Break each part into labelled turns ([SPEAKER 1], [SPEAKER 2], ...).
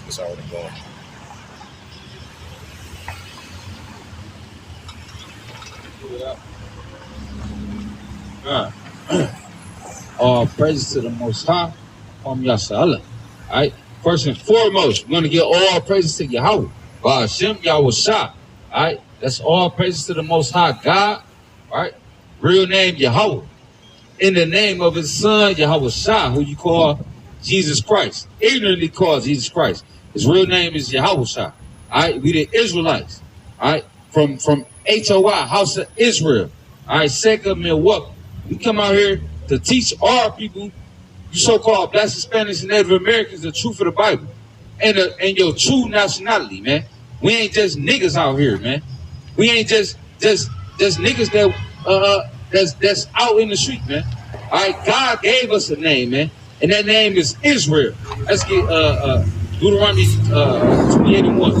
[SPEAKER 1] It's already going.
[SPEAKER 2] All praises to the Most High. Yasala. Alright. First and foremost, we're gonna give all praises to Yahweh. Hashem Yahweh. Alright. That's all praises to the Most High God. Alright. Real name Yahweh. In the name of his son Yahweh Shah, who you call Jesus Christ. Ignorantly called Jesus Christ. His real name is Yahweh Shah. Alright. We the Israelites. Alright. From HOI, House of Israel. Alright. Second Milwaukee. We come out here to teach our people, you so-called Black, Hispanics, and Native Americans, the truth of the Bible and your true nationality, man. We ain't just niggas out here, man. We ain't just niggas that's out in the street, man. All right, God gave us a name, man, and that name is Israel. Let's get Deuteronomy 28:1.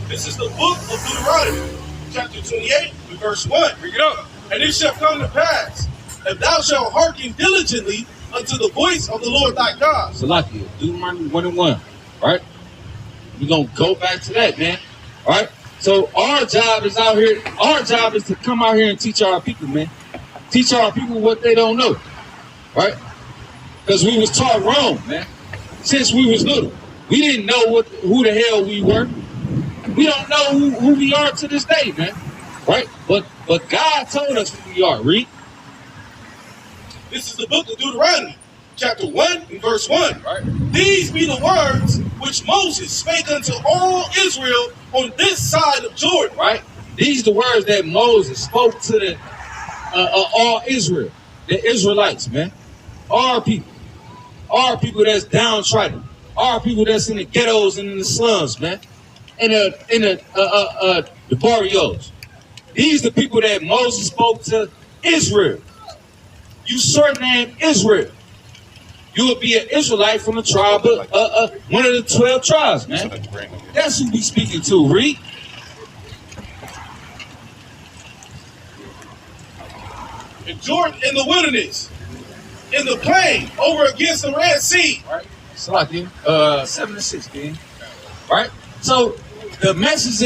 [SPEAKER 3] This is the book of Deuteronomy, chapter 28, verse 1.
[SPEAKER 2] Bring it up.
[SPEAKER 3] And it shall come to pass, if thou shalt hearken diligently unto the voice of the Lord thy God.
[SPEAKER 2] Salakia, Deuteronomy 1:1. Right? We're going to go back to that, man. All right? So our job is out here, our job is to come out here and teach our people, man. Teach our people what they don't know. Right? Because we was taught wrong, man. Since we was little. We didn't know who the hell we were. We don't know who we are to this day, man. Right? But God told us who we are. Read.
[SPEAKER 3] This is the book of Deuteronomy, chapter 1 and verse 1.
[SPEAKER 2] Right.
[SPEAKER 3] These be the words which Moses spake unto all Israel on this side of Jordan.
[SPEAKER 2] Right? These are the words that Moses spoke to the all Israel, the Israelites, man. Our people that's downtrodden, our people that's in the ghettos and in the slums, man, in the barrios. These the people that Moses spoke to Israel. You surnamed Israel. You would be an Israelite from the tribe of one of the 12 tribes, man. That's who we speaking to. Read.
[SPEAKER 3] In Jordan, in the wilderness, in the plain, over against the Red Sea.
[SPEAKER 2] Right. It's like 7-6, man. Right. So the message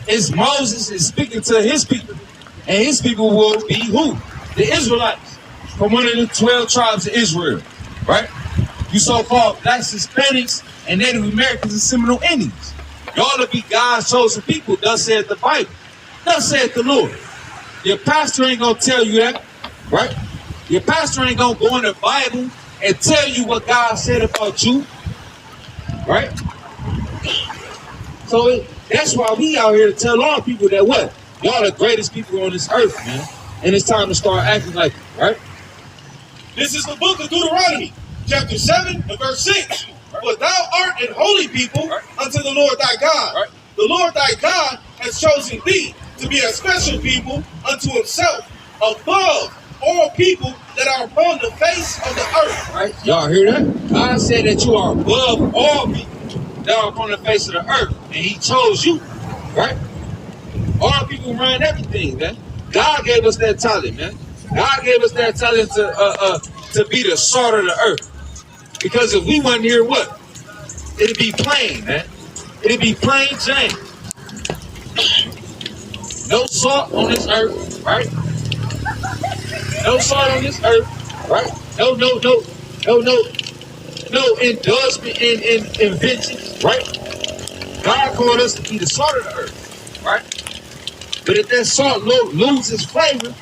[SPEAKER 2] is Moses is speaking to his people, and his people will be who? The Israelites from one of the 12 tribes of Israel. Right? You so-called Blacks, Hispanics, and Native Americans and Seminole Indians. Y'all to be God's chosen people, thus saith the Bible. Thus saith the Lord. Your pastor ain't gonna tell you that, right? Your pastor ain't gonna go in the Bible and tell you what God said about you, right? So that's why we out here to tell all people that what? Y'all the greatest people on this earth, man. And it's time to start acting like it, right?
[SPEAKER 3] This is the book of Deuteronomy, chapter 7 and verse 6. But thou art an holy people unto the Lord thy God. The Lord thy God has chosen thee to be a special people unto himself, above all people that are upon the face of the earth.
[SPEAKER 2] Right? Y'all hear that? God said that you are above all people that are upon the face of the earth. And he chose you. Right? All people run everything, man. God gave us that talent, man. God gave us that talent to be the salt of the earth. Because if we wasn't here, what? It'd be plain, man. It'd be plain Jane. No salt on this earth, right? No salt on this earth, right? No endorsement in inventions, right? God called us to be the salt of the earth, right? But if that salt loses flavor,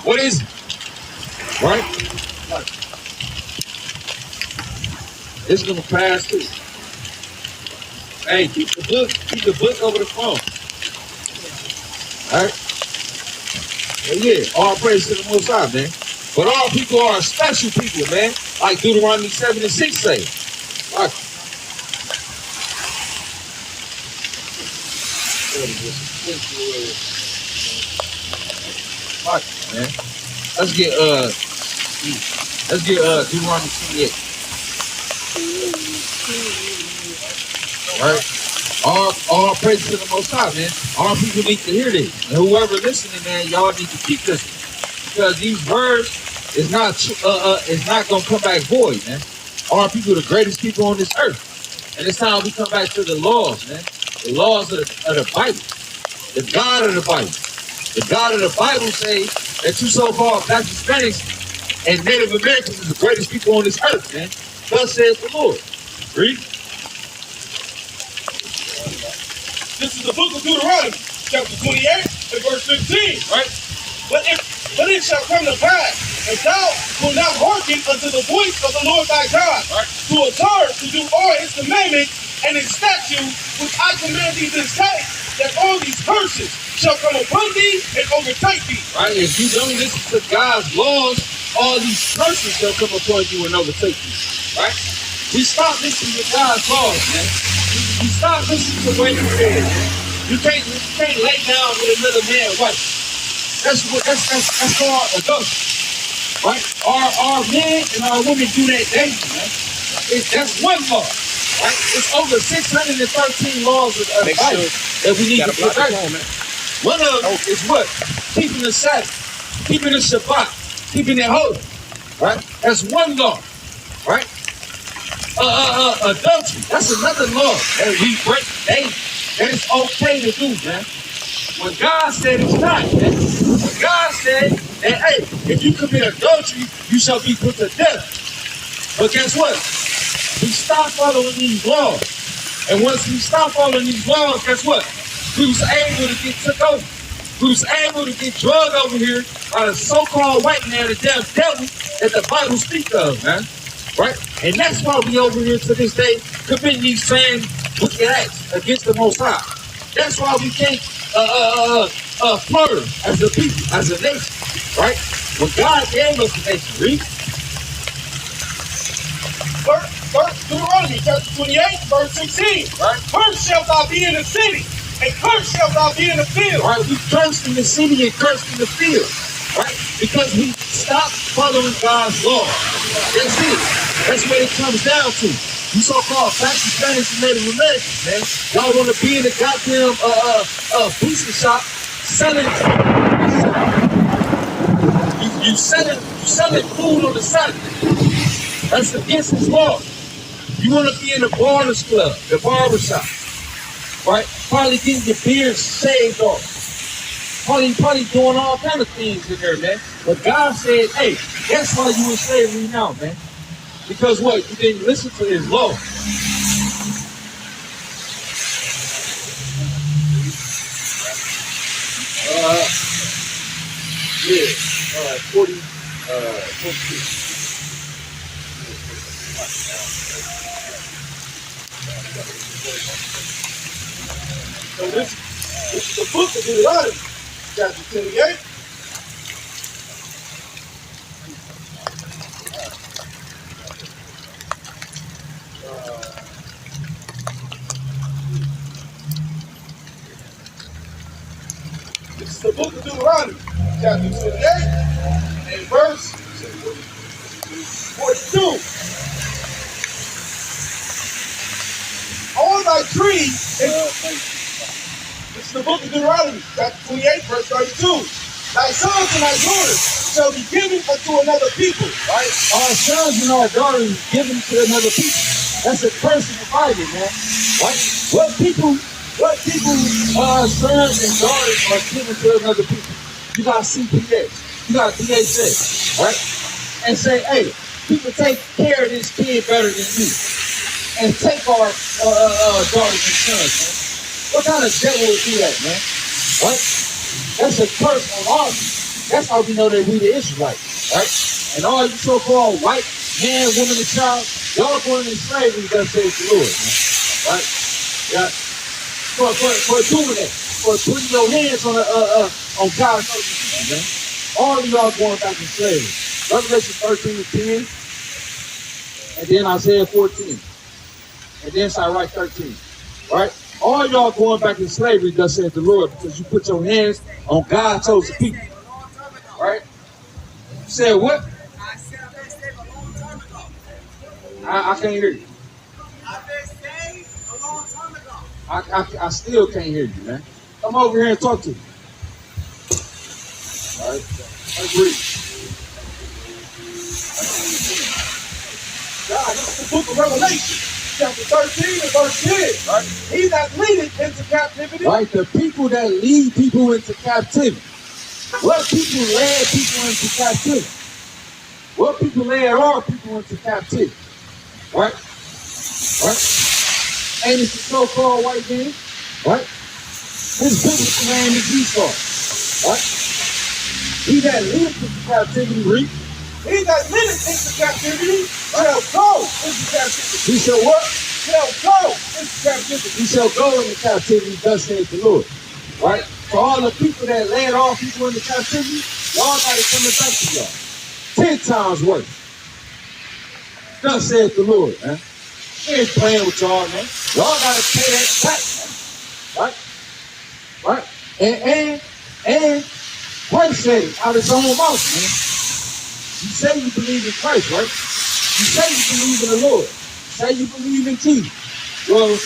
[SPEAKER 2] what is it? Right? It's gonna pass through. Hey, keep the book over the phone. Alright? Yeah, all praise to the Most High, man. But all people are special people, man. Like Deuteronomy 7:6 say. Right. Man. Let's get Deuteronomy 28. Right? All praise to the Most High, man. All people need to hear this. And whoever listening, man, y'all need to keep listening. Because these words it's not gonna come back void, man. Our people are the greatest people on this earth. And it's time we come back to the laws, man. The laws of the Bible. The God of the Bible. The God of the Bible say that you so-called black Hispanics and Native Americans is the greatest people on this earth, man. Thus says the Lord. Read.
[SPEAKER 3] This is the book of Deuteronomy, chapter 28 and verse 15, right? But it shall come to pass, if thou wilt not hearken unto the voice of the Lord thy God, right, to observe to do all his commandments and his statutes, which I command thee this day, that all these curses shall come upon thee and overtake thee.
[SPEAKER 2] Right? If you don't listen to God's laws, all these curses shall come upon you and overtake you. Right? We stop listening to God's laws, man. We stop listening to what he said, man. You can't lay down with another man, right? That's called adultery. Right? Our men and our women do that daily, man. That's one law. Right? It's over 613 laws of the Bible that we need to get back on, man. One of them is what? Keeping the Sabbath, keeping the Shabbat, keeping it holy. Right? That's one law. Right? Adultery, that's another law that we break daily. That it's okay to do, man. When God said it's not, man. When God said that, hey, if you commit adultery, you shall be put to death. But guess what? We stop following these laws. And once we stop following these laws, guess what? We was able to get took over. We was able to get drugged over here by the so-called white man, the damn devil that the Bible speaks of, man. Right? And that's why we over here to this day committing these same wicked acts against the Most High. That's why we can't flourish as a people, as a nation. Right? When God gave us the nation, read.
[SPEAKER 3] Deuteronomy chapter 28, verse 16. Right? Cursed shalt thou be in the city, and cursed shalt thou be in the field.
[SPEAKER 2] Right? We cursed in the city and cursed in the field. Right? Because we stopped following God's law. That's it. That's what it comes down to. You so-called black Hispanics and Native Americans, man. Y'all want to be in the goddamn pizza shop selling. You selling food on the side. That's against his law. You want to be in the barber's club, the barber shop, right? Probably getting your beard shaved off. Probably doing all kind of things in there, man. But God said, hey, that's why you in slavery now, man. Because what? You didn't listen to his law. Yeah. All right, 42.
[SPEAKER 3] So this is the book of Deuteronomy, chapter 28. This is the book of Deuteronomy, chapter 28, and verse 42. All thy trees, this is the book of Deuteronomy, chapter 28, verse 32. Thy sons and thy daughters shall be given unto another people, right?
[SPEAKER 2] Our sons and our daughters given to another people. That's a curse in the Bible, man. Right? What people sons and daughters are given to another people? You got CPS, you got DHS, right? And say, hey, people take care of this kid better than you. And take our daughters and sons, man. What kind of devil would do that, man? Right? That's a curse on our people. That's how we know that we the Israelites, right? And all you so-called white man, woman, and child, y'all going into slavery, thus says the Lord, man. Right? Yeah. For doing that, for putting your hands on God's people, man. All of y'all going back in slavery. Revelation 13:10, and then Isaiah 14. And then Sirach 13, right? All y'all going back in slavery, thus said the Lord, because you put your hands on God's chosen people, right? You said what?
[SPEAKER 1] I said I've been saved a long time ago.
[SPEAKER 2] I can't hear you.
[SPEAKER 1] I've been saved a long time ago.
[SPEAKER 2] I still can't hear you, man. Come over here and talk to me. All right? Agree.
[SPEAKER 3] God, this is the book of Revelation, chapter 13 and verse 10. Right? He that leadeth into captivity.
[SPEAKER 2] Right? The people that lead people into captivity. What people led people into captivity? What people led our people into captivity? Right? Right? And it's the so-called white man. Right? His biblical name is Esau. Right? He that leadeth into captivity, reap.
[SPEAKER 3] He that leadeth into captivity shall go into captivity.
[SPEAKER 2] He shall what?
[SPEAKER 3] Shall go into captivity.
[SPEAKER 2] He shall go into captivity, thus saith the Lord. Right? For all the people that led all people into captivity, y'all got it coming back to y'all. 10 times worse. Thus saith the Lord, man. He ain't playing with y'all, man. Y'all got to pay that back, man. Right? Right? And Christ said it out of his own mouth, man. You say you believe in Christ, right? You say you believe in the Lord. You say you believe in Jesus. Well,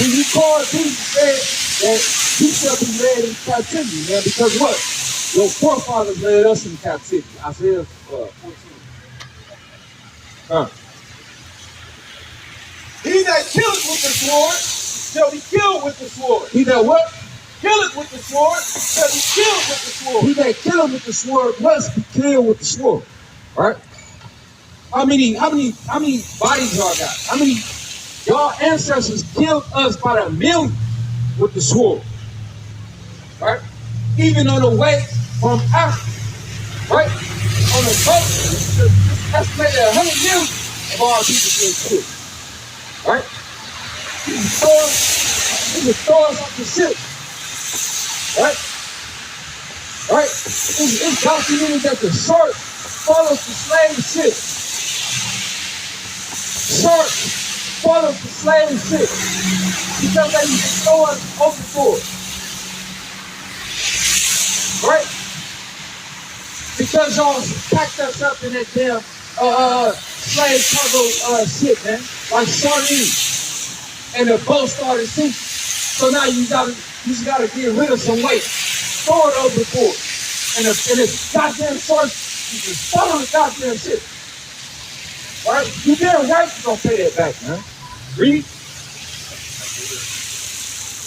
[SPEAKER 2] when you call Jesus, said that he shall be led in captivity, man, because what? Your forefathers led us in captivity. Isaiah 14.
[SPEAKER 3] He that killeth with the sword shall be killed with the sword.
[SPEAKER 2] He that what?
[SPEAKER 3] Killeth with the sword shall be killed with the sword.
[SPEAKER 2] He that killeth with the sword must be killed with the sword. Right? How many bodies y'all got? How many y'all ancestors killed us by the million with the sword? Right? Even on the way from Africa, right? On the boat, it's estimated 100 million of our people getting killed. Right? He would throw us off the ship. Right? Right? It's documented that the shark follows the slave ship. Shark follows the slave ship because they used to throw us overboard. Right? Because y'all packed us up in that damn slave cargo ship, man, like sardines, and the boat started sinking. So now you just gotta get rid of some weight, throw it overboard, and the goddamn sharks you just follow the goddamn ship. Right? You damn right you gonna pay that back, man. Read.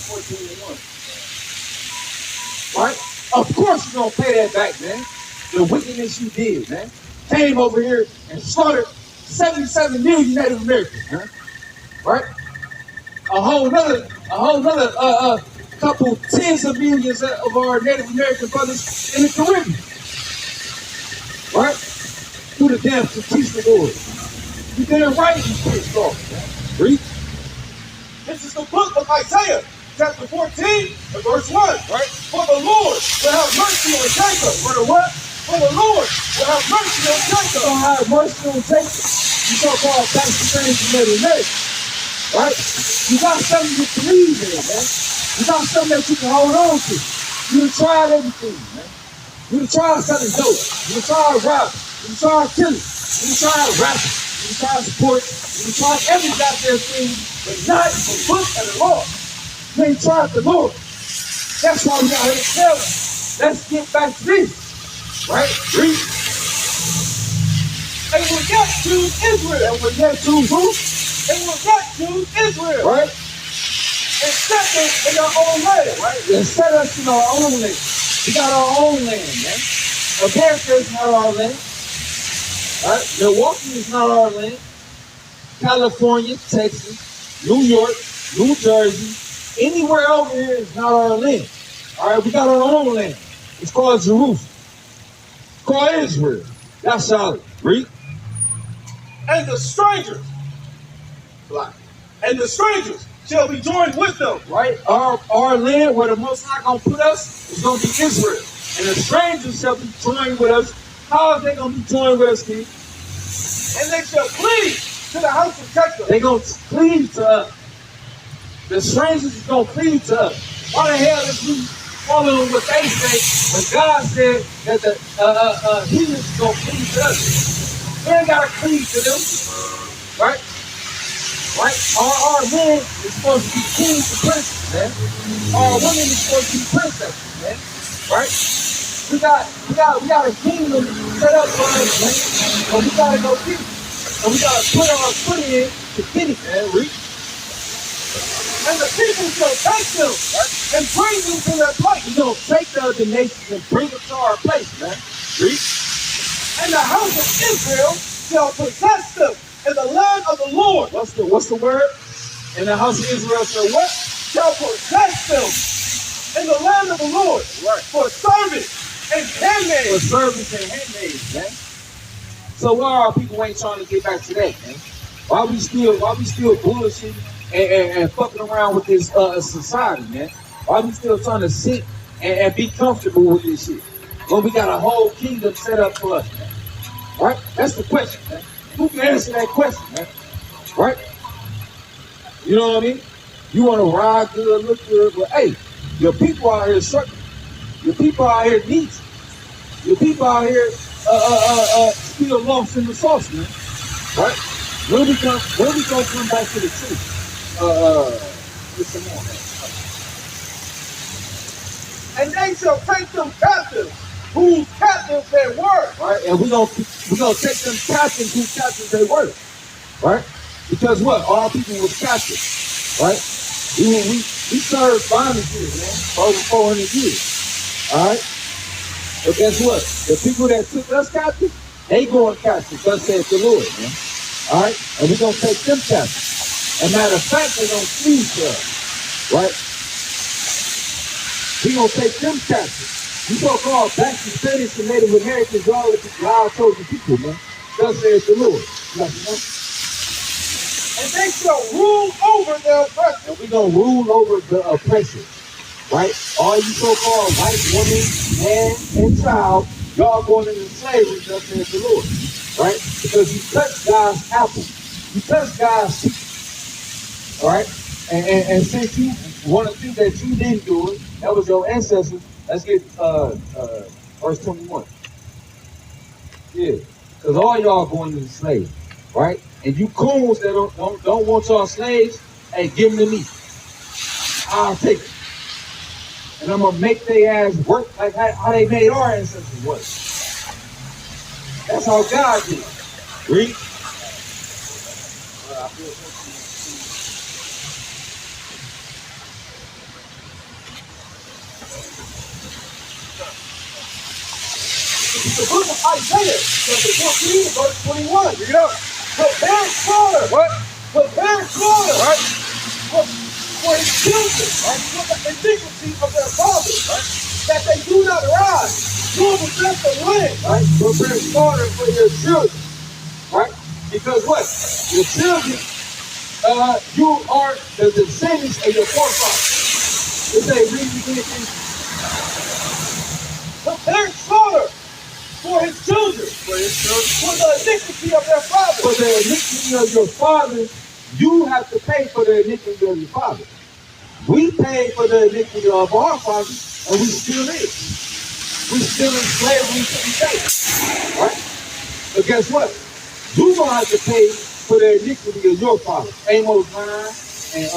[SPEAKER 2] 14:1. Right? Of course you're gonna pay that back, man. The wickedness you did, man. Came over here and slaughtered 77 million Native Americans, man. Right? A whole nother couple tens of millions of our Native American brothers in the Caribbean. Right? Through the damn conquistadors. You damn right you pissed off, man. Read.
[SPEAKER 3] This is the book of Isaiah, chapter 14 and verse 1. Right? For the Lord will have mercy on Jacob.
[SPEAKER 2] For the what?
[SPEAKER 3] For the Lord will have mercy on Jacob.
[SPEAKER 2] Gonna have mercy on Jacob. You so-called backstabbing Native Americans. Right? You got something to believe in, man. You got something that you can hold on to. You done tried everything, man. You done tried selling dope. You done tried robbing. You done tried killing. You done tried rapping. You done tried sports. You done tried every goddamn thing, but not the book of the Lord. You ain't tried the Lord. That's why we got here to tell you. Let's get back to this. Right? Read.
[SPEAKER 3] And will yet choose Israel.
[SPEAKER 2] And will yet choose who?
[SPEAKER 3] And will yet choose Israel.
[SPEAKER 2] Right?
[SPEAKER 3] And set them in their own land.
[SPEAKER 2] Right? And set us in our own land. We got our own land, man. America is not our land. Right? Milwaukee is not our land. California, Texas, New York, New Jersey, anywhere over here is not our land. All right, we got our own land. It's called Jerusalem. It's called Israel. That's solid. Read.
[SPEAKER 3] And the strangers,
[SPEAKER 2] Black.
[SPEAKER 3] and the strangers shall be joined with them.
[SPEAKER 2] Right? Our land where the Most High gonna put us is gonna be Israel. And the strangers shall be joined with us. How are they gonna be joined with us, King?
[SPEAKER 3] And they shall cleave to the house of Jacob.
[SPEAKER 2] They gonna cleave to us. The strangers is gonna cleave to us. Why the hell is we following what they say when God said that the heathens is gonna cleave to us? We ain't gotta cleave to them. Right? Right? Our men is supposed to be kings and princes, man. Our women is supposed to be princesses, man. Right? We got a kingdom set up for us, man. But we gotta go get it. And we gotta put our foot in to get it, man. Read.
[SPEAKER 3] And the people shall take them and bring them to their place.
[SPEAKER 2] We gonna take the other nations and bring them to our place, man. Read.
[SPEAKER 3] And the house of Israel shall possess them in the land of the Lord.
[SPEAKER 2] What's the word? And the house of Israel shall what?
[SPEAKER 3] Shall possess them in the land of the Lord.
[SPEAKER 2] Right.
[SPEAKER 3] For servants and handmaids.
[SPEAKER 2] For servants and handmaids, man. So why our people ain't trying to get back to that, man? Why we still bullshitting and fucking around with this society, man? Why we still trying to sit and be comfortable with this shit when we got a whole kingdom set up for us, man? Right? That's the question, man. Who can answer that question, man? Right? You know what I mean? You want to ride good, look good, but hey, your people out here sucking. Your people out here needy. Your people out here still lost in the sauce, man. Right? When we gonna come back to the truth? Get some more, man.
[SPEAKER 3] And they shall take them captives, whose captives they were.
[SPEAKER 2] Right? And we gonna take them captives whose captives they were. Right? Because what? All people was captive. Right? We served bondage here, man, for over 400 years. Alright? But guess what? The people that took us captive, they going captive, thus saith the Lord, man. Alright? And we're gonna take them captive. And matter of fact, they're gonna flee to us. Right? We're gonna take them captive. You so-called black, Hispanics, and Native Americans, y'all chosen people, man. Thus saith the Lord.
[SPEAKER 3] And they shall rule over their oppressors.
[SPEAKER 2] And we're going to rule over the oppressors, right? All you so-called white woman, man, and child, y'all going into slavery, thus saith the Lord, right? Because you touched God's apple. You touched God's seed, all right? And since you, one of the things that you didn't do it, that was your ancestors. Let's get verse 21. Yeah, because all y'all going into slavery, right? And you coons that don't want y'all slaves, hey, give them to me. I'll take it. And I'm gonna make their ass work like how they made our ancestors work. That's how God did. Read.
[SPEAKER 3] The book of Isaiah, chapter 14, verse 21. Read up. Prepare slaughter.
[SPEAKER 2] What?
[SPEAKER 3] Prepare slaughter.
[SPEAKER 2] Right?
[SPEAKER 3] For his children, right? For the iniquity of their fathers, right? That they do not rise, nor possess the land.
[SPEAKER 2] Right? Prepare slaughter for your children. Right? Because what? Your children, you are the descendants of your forefathers. It say, read again.
[SPEAKER 3] Prepare slaughter for his children. For the iniquity of their fathers.
[SPEAKER 2] For the iniquity of your fathers, you have to pay for the iniquity of your father. We pay for the iniquity of our fathers, and we still is. We still in slavery to the day. Right? But guess what? You're going to have to pay for the iniquity of your father. Amos 9 and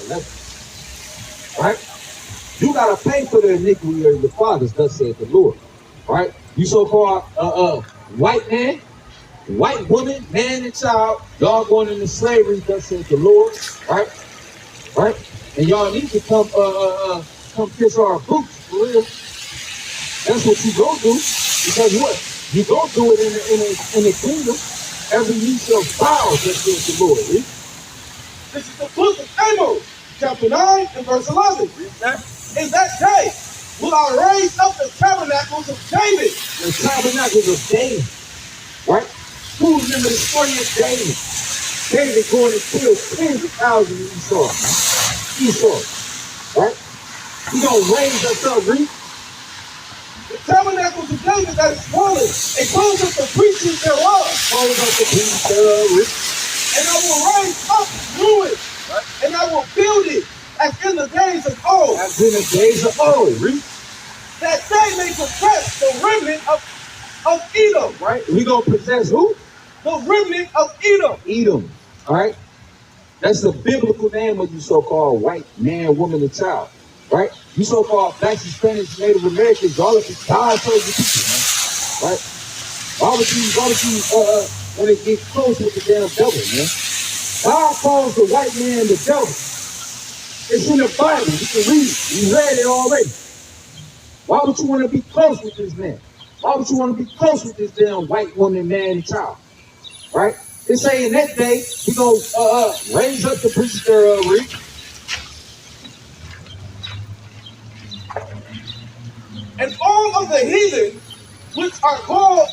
[SPEAKER 2] 11. Right? You got to pay for the iniquity of your fathers, thus saith the Lord. Right? You so-called white man, white woman, man, and child, y'all going into slavery, thus saith the Lord, right? Right? And y'all need to come kiss our boots, for real. That's what you gonna do. Because what? You gonna do it in the kingdom. Every knee shall bow, thus saith the Lord. Right?
[SPEAKER 3] This is the book of Amos, chapter 9 and verse 11. In that day will I raise up the tabernacles of David.
[SPEAKER 2] The tabernacles of David, right? Who remember the story of David? David going to kill tens of thousands of Esau, right? He gonna raise us up, read.
[SPEAKER 3] The tabernacles of David that is fallen, and close up the preaching thereof.
[SPEAKER 2] Close up the preaching thereof,
[SPEAKER 3] and I will raise up ruins, right? And I will build it as in the days of old.
[SPEAKER 2] As in the days of old, read.
[SPEAKER 3] That they may possess the remnant of Edom.
[SPEAKER 2] Right? We gonna possess who?
[SPEAKER 3] The remnant of Edom.
[SPEAKER 2] Edom. All right? That's the biblical name of you so-called white man, woman, and child. Right? You so-called blacks, Hispanics, Native Americans, all of you, God told you people, man. Right? Why would you want to get close with the damn devil, man? God calls the white man the devil. It's in the Bible. You can read it. You read it already. Why would you want to be close with this man? Why would you want to be close with this damn white woman, man, and child? Right? They say in that day, we gonna raise up the priesthood, Rick.
[SPEAKER 3] And all of the heathen which are called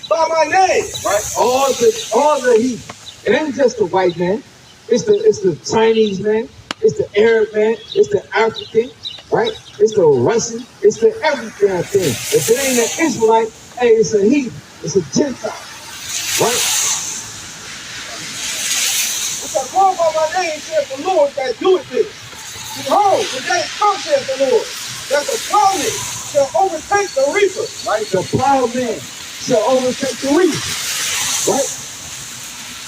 [SPEAKER 3] by my name.
[SPEAKER 2] Right? All the heathen. It ain't just the white man. It's the Chinese man. It's the Arab man. It's the African. Right? It's the Russian. It's the everything thing. If it ain't an Israelite, hey, it's a heathen. It's a Gentile. Right?
[SPEAKER 3] Which are called by my name, saith the Lord that doeth this. Behold, the day comes, saith the Lord, that the plowman shall overtake the reaper.
[SPEAKER 2] Right? The plowman shall overtake the reaper. Right?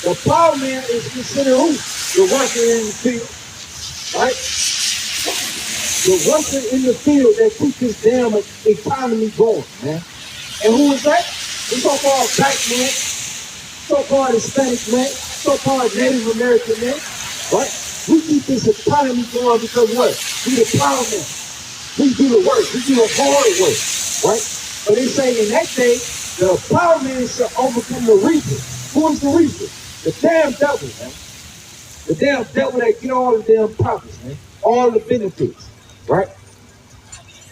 [SPEAKER 2] The plowman is considered who? The worker in the field. Right? The worker in the field that keeps this damn economy going, man. And who is that? The so-called black man, so-called Hispanic man, so-called Native American man. Right? We keep this economy going because what? We the plowman. We do the work. We do the hard work. Right? But they say in that day, the plowman shall overcome the reaper. Who is the reaper? The damn devil, man. The damn devil that get all the damn profits, man. All the benefits. Right?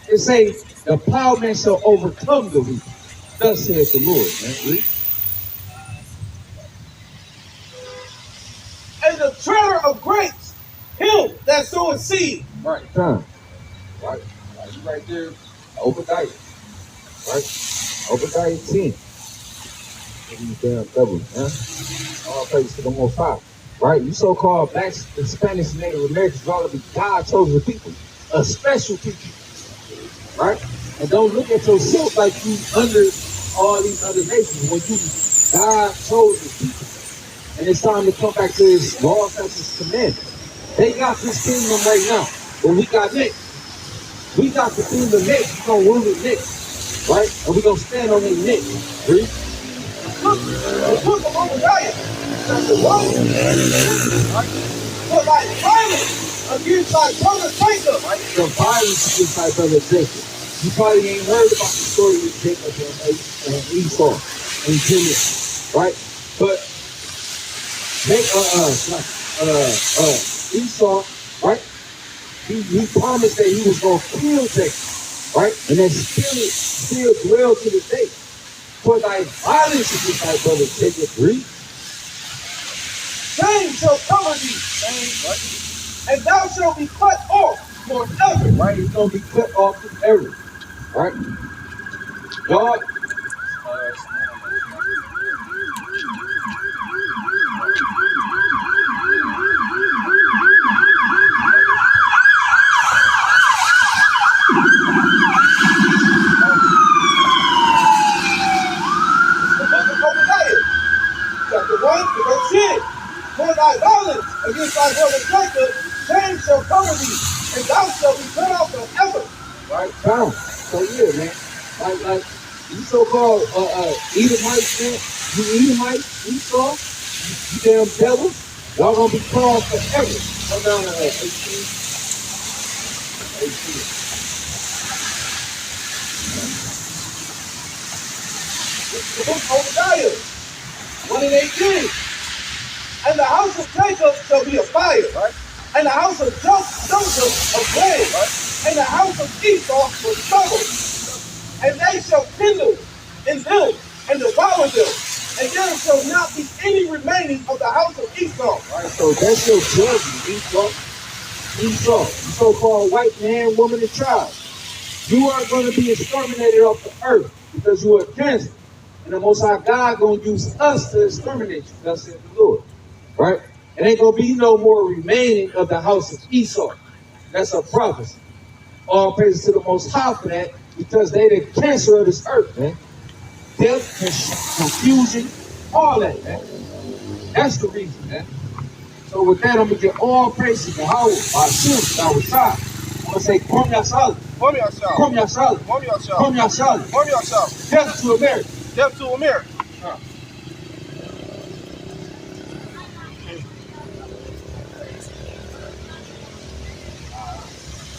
[SPEAKER 2] They say the plowman shall overcome the reaper. Thus saith the Lord, man. Read.
[SPEAKER 3] And the treader of grapes, him that soweth seed.
[SPEAKER 2] Right. Time. Right. You right there. Obadiah. Right? Obadiah 10. These damn devils, man. All praise to the Most High. Right? You so-called blacks, the Spanish, Native Americans, all of these God-chosen people. A special people. Right? And don't look at yourself like you under all these other nations when you God-chosen people. And it's time to come back to his law, statutes, commandments. They got this kingdom right now, but we got next. We got the kingdom next. We're gonna rule it next. Right? And we're gonna stand on it next. Read.
[SPEAKER 3] Look, the book of Obadiah, chapter 1. For thy violence against thy brother Jacob.
[SPEAKER 2] Right? The violence against thy brother Jacob. You probably ain't heard about the story with Jacob and Esau and Jacob, right? But Esau, right? He promised that he was gonna kill Jacob, right? And that spirit still dwells to this day. For thy violence against thy brother Jacob, read.
[SPEAKER 3] Shame shall cover thee, and thou shalt be cut off forever.
[SPEAKER 2] Right? It's gonna be cut off forever. Right? God.
[SPEAKER 3] Chapter 1, verse 10. For thy violence against thy brother Jacob, shame shall cover thee, and thou shalt be cut off forever.
[SPEAKER 2] Right? Down. So yeah, man. Like you so-called Edomites, man. You Edomites, Esau, you damn devils. Y'all gonna be called forever. Come down to 18.
[SPEAKER 3] The book of Obadiah, 1 and 18. And the house of Jacob shall be a fire, right? And the house of Joseph a flame, right? And the house of Esau for stubble. And they shall kindle in them and devour them. And there shall not be any remaining of the house of Esau.
[SPEAKER 2] Right, so that's your judgment, Esau. Esau, you so-called white man, woman, and child. You are going to be exterminated off the earth because you are cancer. And the Most High God going to use us to exterminate you. Thus saith the Lord. Right? It ain't going to be no more remaining of the house of Esau. That's a prophecy. All praises to the Most High for that, because they the cancer of this earth, man. Death, confusion, all that, man. That's the reason, man. So with that, I'm going to get all praises to Howard, Bashim, Yahweh. I'm going to say, Kom Yasal.
[SPEAKER 3] Kom Yasal.
[SPEAKER 2] Kom Yasal.
[SPEAKER 3] Kom Yasal.
[SPEAKER 2] Kom Yasal.
[SPEAKER 3] Kom Yasal.
[SPEAKER 2] Death to America.
[SPEAKER 3] Step to America.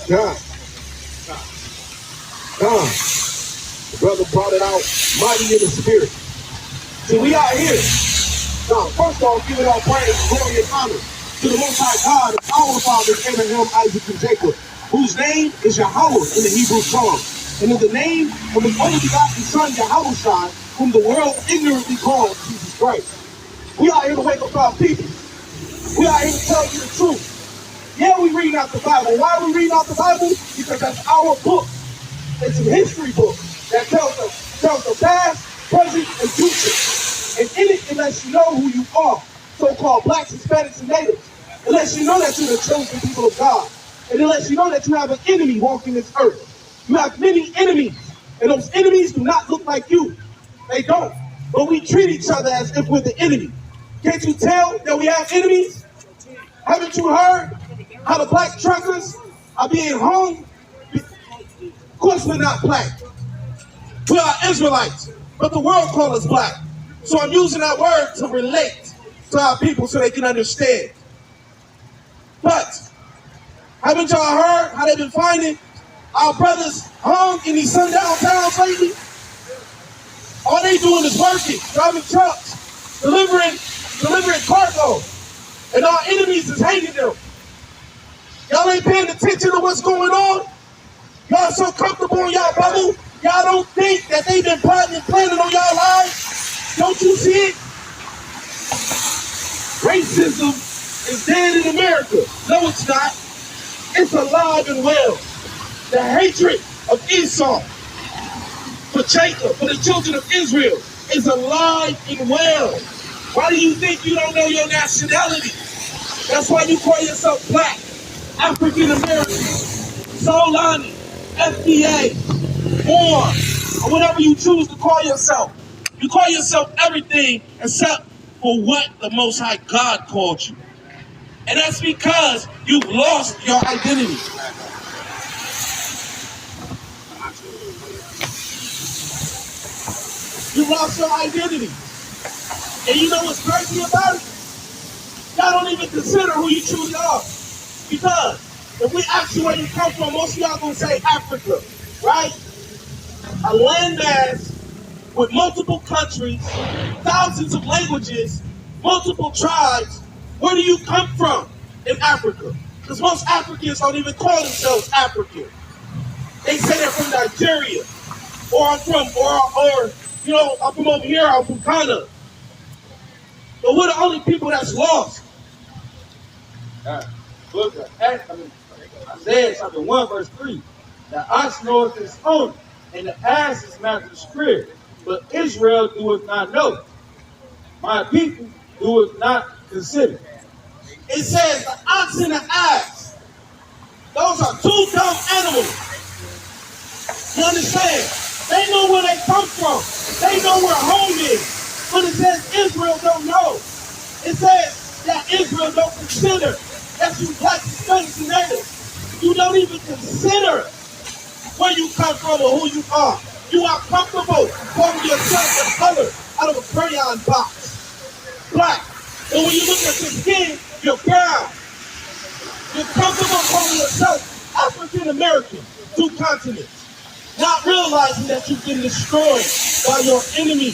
[SPEAKER 4] God. The brother brought it out mighty in the spirit. See, we out here. Now, first off, give it all praise, glory, and honor to the Most High God of our fathers, Abraham, Isaac, and Jacob, whose name is Yahweh in the Hebrew tongue, and in the name of his only begotten Son, Yahushua, whom the world ignorantly calls Jesus Christ. We are here to wake up our people. We are here to tell you the truth. Yeah, we read out the Bible. Why are we reading out the Bible? Because that's our book. It's a history book that tells the past, present, and future. And in it, it lets you know who you are, so-called blacks, Hispanics, and natives. It lets you know that you're the chosen people of God. And it lets you know that you have an enemy walking this earth. You have many enemies, and those enemies do not look like you. They don't. But we treat each other as if we're the enemy. Can't you tell that we have enemies? Haven't you heard how the black truckers are being hung? Of course we're not black. We are Israelites, but the world calls us black. So I'm using that word to relate to our people so they can understand. But haven't y'all heard how they've been finding our brothers hung in these sundown towns lately? All they doing is working, driving trucks, delivering cargo, and our enemies is hating them. Y'all ain't paying attention to what's going on. Y'all so comfortable in y'all bubble. Y'all don't think that they've been plotting and planning on y'all lives? Don't you see it? Racism is dead in America. No, it's not. It's alive and well. The hatred of Esau for Jacob, for the children of Israel, is alive and well. Why do you think you don't know your nationality? That's why you call yourself black, African American, Solani, FBA, or whatever you choose to call yourself. You call yourself everything except for what the Most High God called you. And that's because you've lost your identity. You lost your identity. And you know what's crazy about it? Y'all don't even consider who you truly are. Because if we ask you where you come from, most of y'all gonna say Africa, right? A landmass with multiple countries, thousands of languages, multiple tribes. Where do you come from in Africa? Because most Africans don't even call themselves African. They say they're from Nigeria, or I'm from over here, I'm from Ghana. But we're the only people that's lost. Look at Isaiah chapter 1, verse 3. The ox knoweth his owner, and the ass is master's crib. But Israel doeth not know. My people doeth not consider. It says the ox and the ass. Those are two dumb animals. You understand? They know where they come from. They know where home is. But it says Israel don't know. It says that Israel don't consider. That's you black, Hispanics, and natives. You don't even consider where you come from or who you are. You are comfortable calling yourself a color out of a crayon box. Black. And when you look at your skin, you're brown. You're comfortable calling yourself African American, 2 continents. Not realizing that you've been destroyed by your enemy.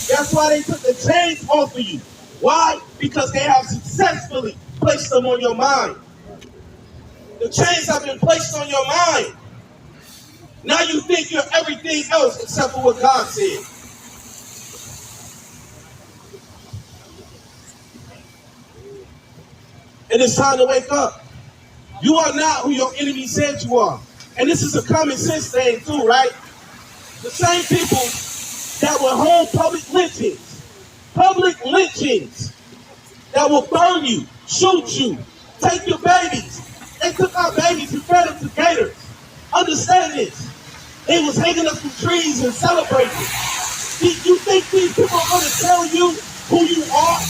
[SPEAKER 4] That's why they took the chains off of you. Why? Because they have successfully placed them on your mind. The chains have been placed on your mind. Now you think you're everything else except for what God said. And it's time to wake up. You are not who your enemy said you are. And this is a common sense thing too, right? The same people that will hold public lynchings, that will burn you, shoot you, take your babies. They took our babies and fed them to gators. Understand this. They was hanging up from trees and celebrating. You think these people are going to tell you who you are?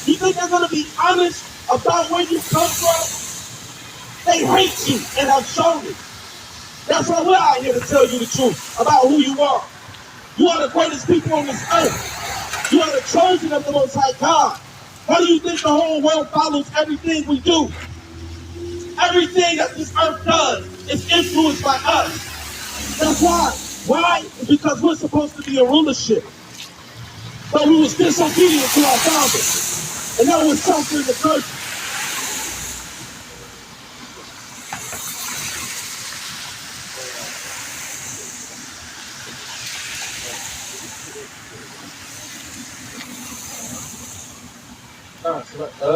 [SPEAKER 4] You think they're going to be honest about where you come from? They hate you and have shown it. That's why we're out here to tell you the truth about who you are. You are the greatest people on this earth. You are the chosen of the Most High God. Why do you think the whole world follows everything we do? Everything that this earth does is influenced by us. That's why. Why? Because we're supposed to be a rulership. But we was disobedient to our Father. And now we're suffering the curse.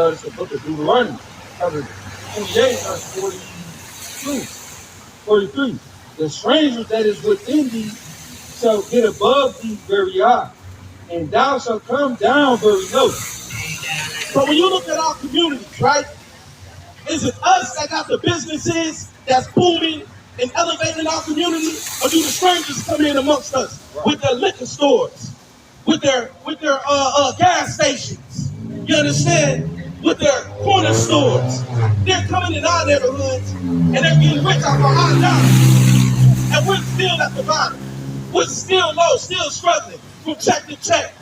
[SPEAKER 2] It's the book of Deuteronomy, chapter 28, verse 43. The stranger that is within thee shall get above thee very high, and thou shalt come down very low.
[SPEAKER 4] So when you look at our communities, right? Is it us that got the businesses that's booming and elevating our community, or do the strangers come in amongst us with their liquor stores, with their gas stations? You understand? With their corner stores. They're coming in our neighborhoods and they're getting rich off of our dollars. And we're still at the bottom. We're still low, still struggling from check to check.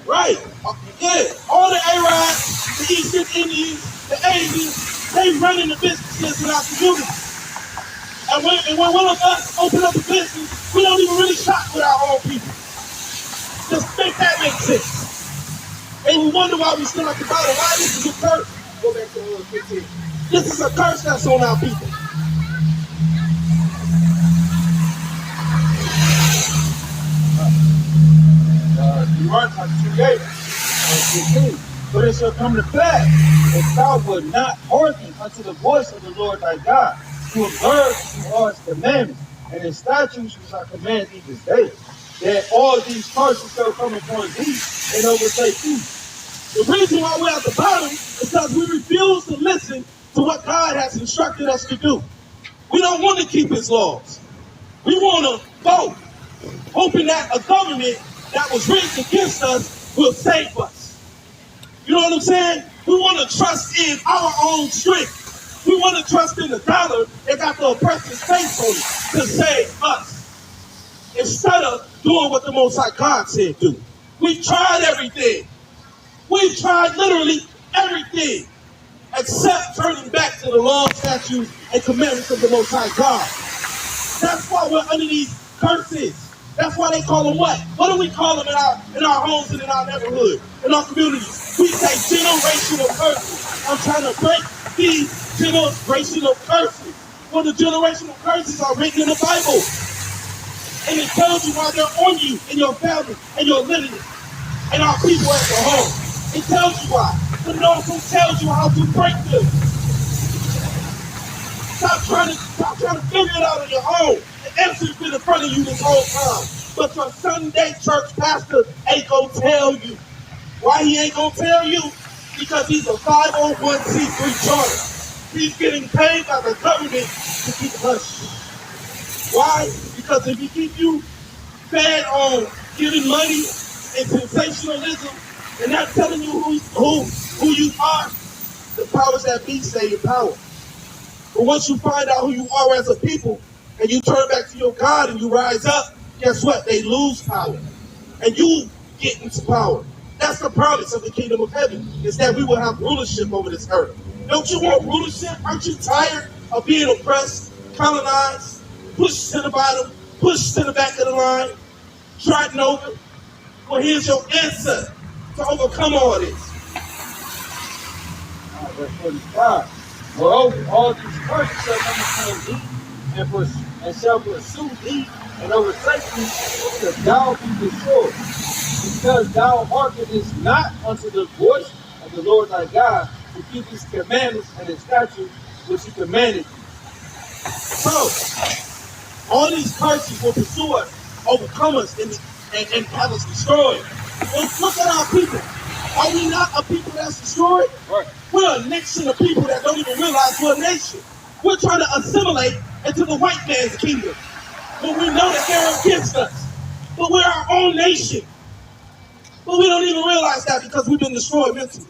[SPEAKER 4] Right. Yeah. All the Arabs, the Eastern Indians, the Asians, they running the businesses in our community. And when one of us open up a business, we don't even really shop with our own people. Just make that make sense. And we wonder why we still at the bottom. Why this is a curse? Go back to 15. This is a curse that's on our people.
[SPEAKER 2] Deuteronomy chapter 28, verse 15. But it shall come to pass, if thou wilt not hearken unto the voice of the Lord thy God, to observe all his commandments and his statutes which I command thee this day, that all these curses shall come upon thee and overtake thee.
[SPEAKER 4] The reason why we're at the bottom is because we refuse to listen to what God has instructed us to do. We don't want to keep his laws. We want to vote, hoping that a government that was rigged against us will save us. You know what I'm saying? We want to trust in our own strength. We want to trust in the dollar that got the oppressor's face on it to save us, instead of doing what the Most High God said do. We've tried everything. We've tried literally everything except turning back to the laws, statutes, and commandments of the Most High God. That's why we're under these curses. That's why they call them what? What do we call them in our homes and in our neighborhood, in our communities? We say generational curses. I'm trying to break these generational curses. Well, the generational curses are written in the Bible. And it tells you why they're on you, and your family, and your lineage, and our people as a whole. It tells you why. But it also tells you how to break them. Stop trying to figure it out on your own. The answer's been in front of you this whole time. But your Sunday church pastor ain't gonna tell you. Why he ain't gonna tell you? Because he's a 501c3 charter. He's getting paid by the government to keep hush. Why? Because if he keep you fed on giving money and sensationalism and not telling you who you are, the powers that be say your power. But once you find out who you are as a people and you turn back to your God and you rise up, guess what? They lose power. And you get into power. That's the promise of the kingdom of heaven, is that we will have rulership over this earth. Don't you want rulership? Aren't you tired of being oppressed, colonized, pushed to the bottom, pushed to the back of the line, trodden over? Well, here's your answer to overcome all this.
[SPEAKER 2] Verse 45. Moreover, all these curses shall come upon thee, and shall pursue thee, and overtake thee, till thou be destroyed. Because thou hearkenest not unto the voice of the Lord thy God, to keep his commandments and his statutes which he commanded thee.
[SPEAKER 4] So, all these curses will pursue us, overcome us, and have us destroyed. Well, look at our people. Are we not a people that's destroyed?
[SPEAKER 2] Right.
[SPEAKER 4] We're a nation of people that don't even realize we're a nation. We're trying to assimilate into the white man's kingdom. But we know that they're against us. But we're our own nation. But we don't even realize that because we've been destroyed mentally.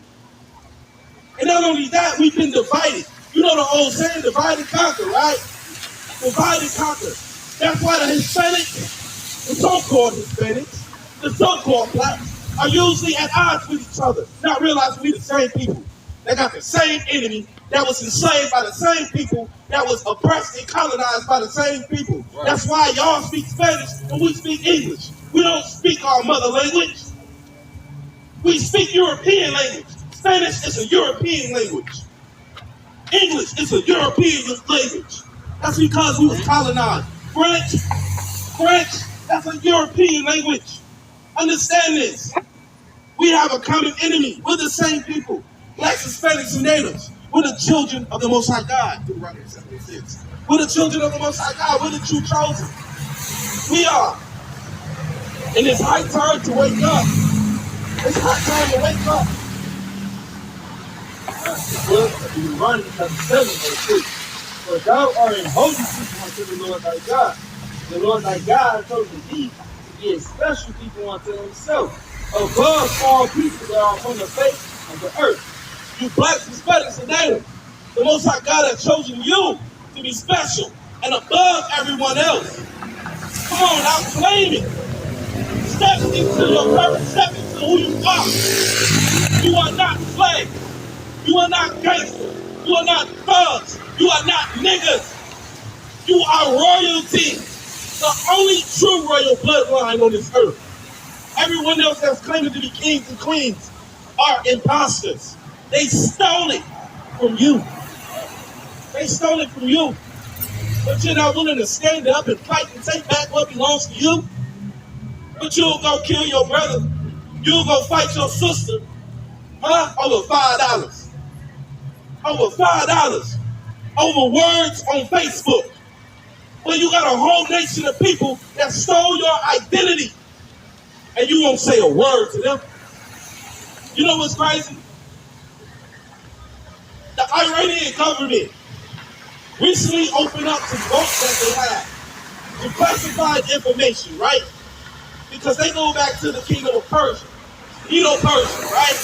[SPEAKER 4] And not only that, we've been divided. You know the old saying, divide and conquer, right? Divide and conquer. That's why the Hispanics, the so-called Hispanics, the so-called blacks, are usually at odds with each other, not realizing we the same people. They got the same enemy that was enslaved by the same people, that was oppressed and colonized by the same people. Right. That's why y'all speak Spanish and we speak English. We don't speak our mother language. We speak European language. Spanish is a European language. English is a European language. That's because we was colonized. French, that's a European language. Understand this. We have a common enemy. We're the same people. Blacks, Hispanics, and natives. We're the children of the Most High God. Deuteronomy 76. We're the children of the Most High God. We're the true chosen. We are. And it's high time to wake up. It's high time to wake up. Deuteronomy 7. For thou art an holy people unto the Lord thy God. The Lord thy God has chosen thee to be a special people unto himself, above all people that are upon the face of the earth. You blacks, Hispanics, and natives, the Most High God has chosen you to be special and above everyone else. Come on, now claim it. Step into your purpose. Step into who you are. You are not slaves. You are not gangsters. You are not thugs. You are not niggas. You are royalty. The only true royal bloodline on this earth. Everyone else that's claiming to be kings and queens are imposters. They stole it from you. They stole it from you. But you're not willing to stand up and fight and take back what belongs to you. But you'll go kill your brother. You'll go fight your sister. Huh? Over $5. Over $5. Over words on Facebook. Well, you got a whole nation of people that stole your identity. And you won't say a word to them. You know what's crazy? The Iranian government recently opened up some votes that they have to classified information, right? Because they go back to the kingdom of Persia, Medo-Persia, right?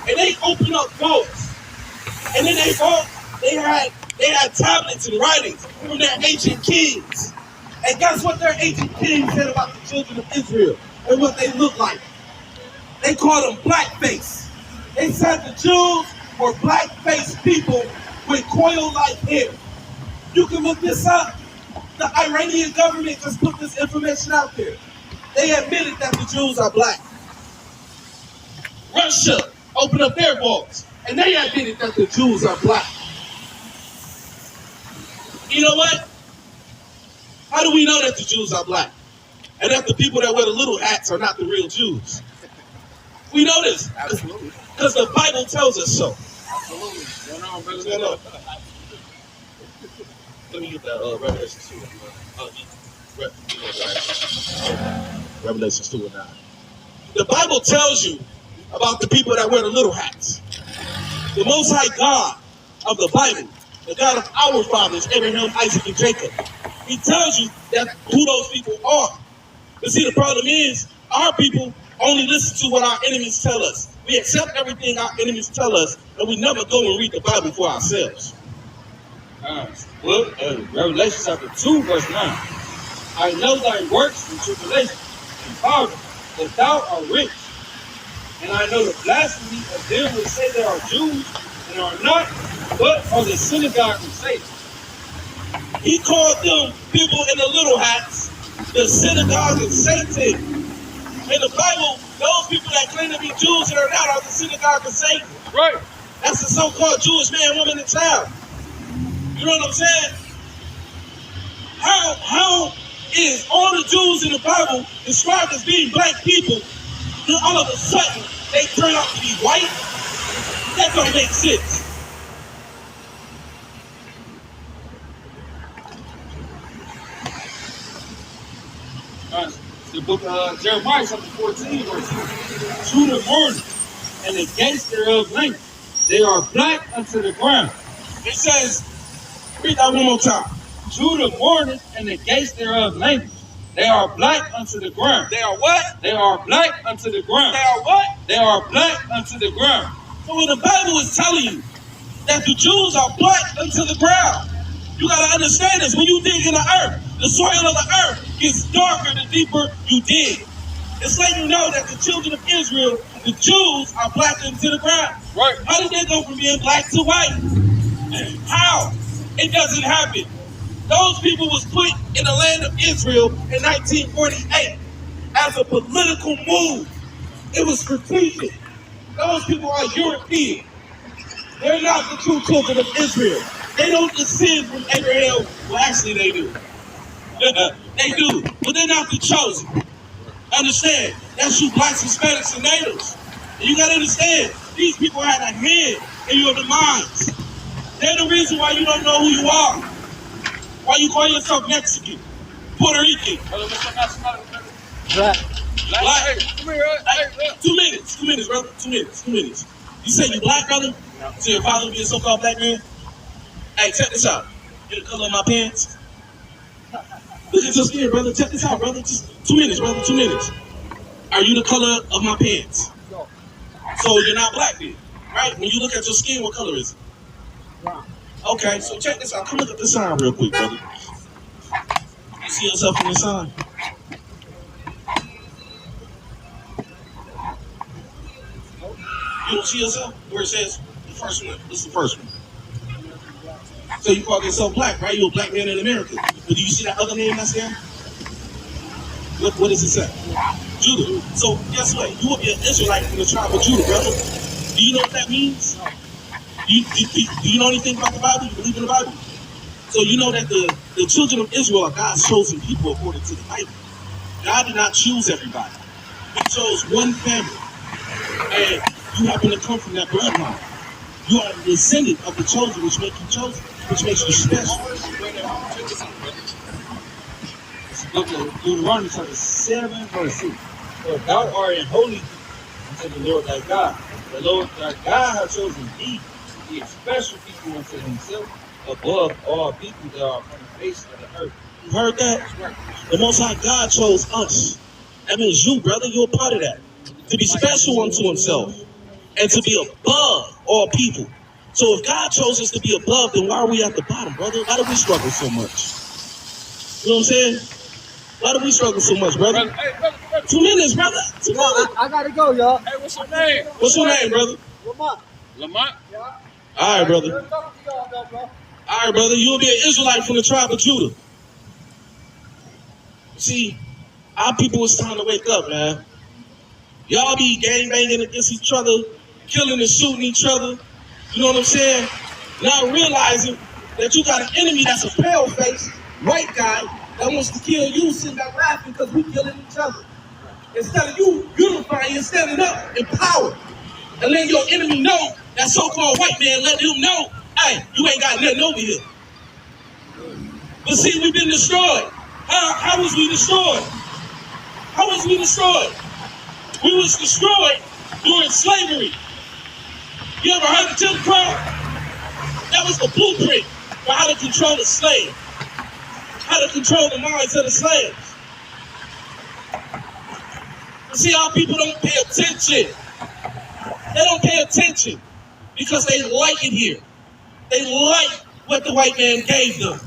[SPEAKER 4] And they open up votes. And then they had tablets and writings from their ancient kings. And guess what their ancient kings said about the children of Israel and what they look like? They called them blackface. They said the Jews were black-faced people with coil-like hair. You can look this up. The Iranian government just put this information out there. They admitted that the Jews are black. Russia opened up their vaults, and they admitted that the Jews are black. You know what? How do we know that the Jews are black? And that the people that wear the little hats are not the real Jews? We know this. Absolutely. Because the Bible tells us so. Absolutely. What's going on? Let me get that Revelation 2. Revelation 2 and 9. The Bible tells you about the people that wear the little hats. The Most High God of the Bible, the God of our fathers, Abraham, Isaac, and Jacob, he tells you that who those people are. But see, the problem is, our people only listen to what our enemies tell us. We accept everything our enemies tell us, and we never go and read the Bible for ourselves.
[SPEAKER 2] Revelation chapter 2, verse 9. I know thy works and tribulation and poverty, that thou art rich. And I know the blasphemy of them which say they are Jews and are not, but are the synagogue of Satan.
[SPEAKER 4] He called them people in the little hats the synagogue of Satan. In the Bible, those people that claim to be Jews and are not are the synagogue of Satan.
[SPEAKER 2] Right.
[SPEAKER 4] That's the so-called Jewish man, woman, and child. You know what I'm saying? How is all the Jews in the Bible described as being black people, then all of a sudden they turn out to be white? That don't make sense.
[SPEAKER 2] The book of Jeremiah chapter 14, verse 2. To the morning, and the gates thereof linked. They are black unto the ground.
[SPEAKER 4] It says, read that one more time.
[SPEAKER 2] To the morning, and the gates thereof linked. They are black unto the ground.
[SPEAKER 4] They are what?
[SPEAKER 2] They are black unto the ground.
[SPEAKER 4] They are what?
[SPEAKER 2] They are black unto the ground.
[SPEAKER 4] So when the Bible is telling you that the Jews are black unto the ground, You gotta understand this. When you dig in the earth, the soil of the earth gets darker the deeper you dig. It's letting you know that the children of Israel, the Jews, are black into the ground. Right. How did they go from being black to white? How? It doesn't happen. Those people was put in the land of Israel in 1948 as a political move. It was strategic. Those people are European. They're not the true children of Israel. They don't descend from Abraham. Well, actually, they do. They do, but they're not the chosen. Understand? That's you blacks, Hispanics, and natives. And you gotta understand, these people had a hand in your demise. They're the reason why you don't know who you are. Why you call yourself Mexican, Puerto Rican.
[SPEAKER 2] Black.
[SPEAKER 4] Black. Come here, hey, 2 minutes, brother. 2 minutes. You say you black, brother? No. So your father be a so-called black man? Hey, check this out. You the color of my pants? Look at your skin, brother. Check this out, brother. Just 2 minutes, brother. 2 minutes. Are you the color of my pants? No. So you're not black then, right? When you look at your skin, what color is it? Brown. Okay, so check this out. Come look at the sign real quick, brother. You see yourself in the sign? You don't see yourself? Where it says the first one. This is the first one. So you call yourself black, right? You're a black man in America. But do you see that other name that's there? What does it say? Judah. So guess what? You will be an Israelite from the tribe of Judah, brother. Do you know what that means? Do you know anything about the Bible? You believe in the Bible? So you know that the children of Israel are God's chosen people according to the Bible. God did not choose everybody. He chose one family. And you happen to come from that bloodline. You are a descendant of the chosen, which makes you chosen, which makes you special. It's the book of Deuteronomy, chapter 7, verse 6. For thou art an holy unto the Lord thy God. The Lord thy God hath chosen thee to be a special people unto himself, above all people that are upon the face of the earth. You heard that? The Most High God chose us. That means you, brother, you're a part of that. To be special unto himself. And to be above all people. So if God chose us to be above, then why are we at the bottom, brother? Why do we struggle so much? You know what I'm saying? Why do we struggle so much, brother? Hey, brother. 2 minutes, brother. 2 minutes.
[SPEAKER 5] I gotta go, y'all.
[SPEAKER 3] Hey, what's your name?
[SPEAKER 4] What's your name, brother?
[SPEAKER 5] Lamont.
[SPEAKER 3] Lamont?
[SPEAKER 5] Yeah.
[SPEAKER 4] All right, brother.
[SPEAKER 5] Good talking to y'all, though, bro.
[SPEAKER 4] All right, brother. You'll be an Israelite from the tribe of Judah. See, our people, it's time to wake up, man. Y'all be gangbanging against each other, killing and shooting each other. You know what I'm saying? Not realizing that you got an enemy that's a pale-faced white guy that wants to kill you, sitting back laughing because we killing each other. Instead of you unifying and standing up in power and letting your enemy know, that so-called white man, let him know, hey, you ain't got nothing over here. But see, we've been destroyed. How was we destroyed? How was we destroyed? We was destroyed during slavery. You ever heard of Jim Crow? That was the blueprint for how to control the slave. How to control the minds of the slaves. But see, our people don't pay attention. They don't pay attention because they like it here. They like what the white man gave them.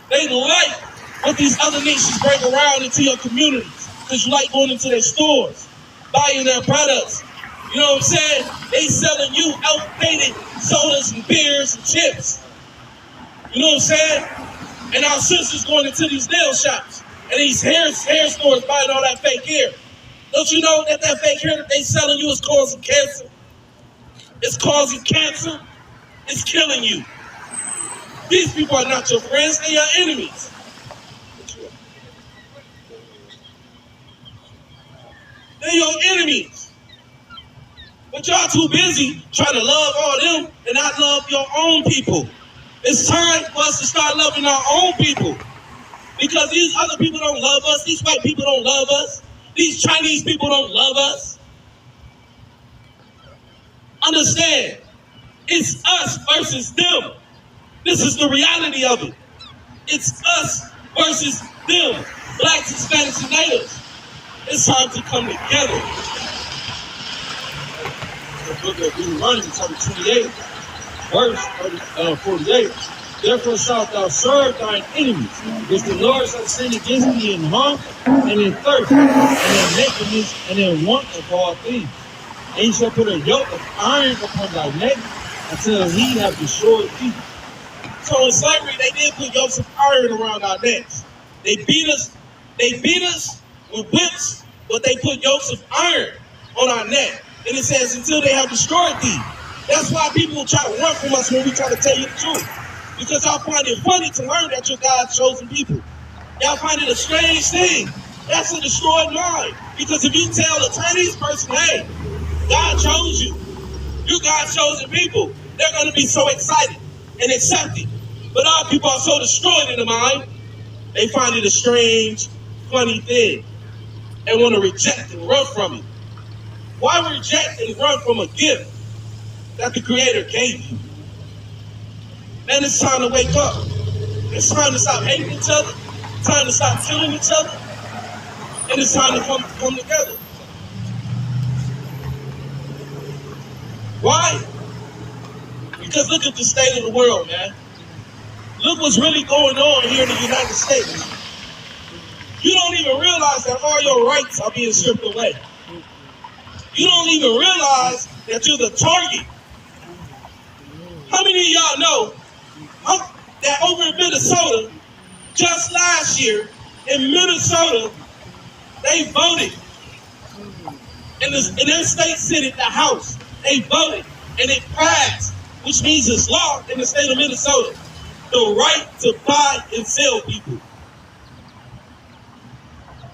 [SPEAKER 4] They like what these other nations bring around into your communities because you like going into their stores, buying their products. You know what I'm saying? They selling you outdated sodas and beers and chips. You know what I'm saying? And our sisters going into these nail shops and these hair stores buying all that fake hair. Don't you know that fake hair that they selling you is causing cancer? It's causing cancer. It's killing you. These people are not your friends, they're your enemies. They're your enemies. But y'all too busy trying to love all them and not love your own people. It's time for us to start loving our own people. Because these other people don't love us. These white people don't love us. These Chinese people don't love us. Understand, it's us versus them. This is the reality of it. It's us versus them. Blacks, Hispanics, and natives. It's time to come together. The book of Deuteronomy, chapter 28, verse 48.
[SPEAKER 2] Therefore shalt thou serve thine enemies, which the Lord shall send against thee in hunger, and in thirst, and in nakedness, and in want of all things. And he shall put a yoke of iron upon thy neck, until he have destroyed thee.
[SPEAKER 3] So in slavery, they did put yokes of iron around our necks. They beat us with whips, but they put yokes of iron on our neck. And it says, until they have destroyed thee. That's why people will try to run from us when we try to tell you the truth. Because y'all find it funny to learn that you're God's chosen people. Y'all find it a strange thing. That's a destroyed mind. Because if you tell a Chinese person, hey, God chose you, you're God's chosen people, they're going to be so excited and accepted. But our people are so destroyed in the mind, they find it a strange, funny thing and want to reject and run from it. Why reject and run from a gift that the Creator gave you? Man, it's time to wake up. It's time to stop hating each other. It's time to stop killing each other. And it's time to come together. Why? Because look at the state of the world, man. Look what's really going on here in the United States. You don't even realize that all your rights are being stripped away. You don't even realize that you're the target. How many of y'all know that over in Minnesota, just last year, in Minnesota, they voted in their state senate, the House, they voted and it passed, which means it's law in the state of Minnesota, the right to buy and sell people.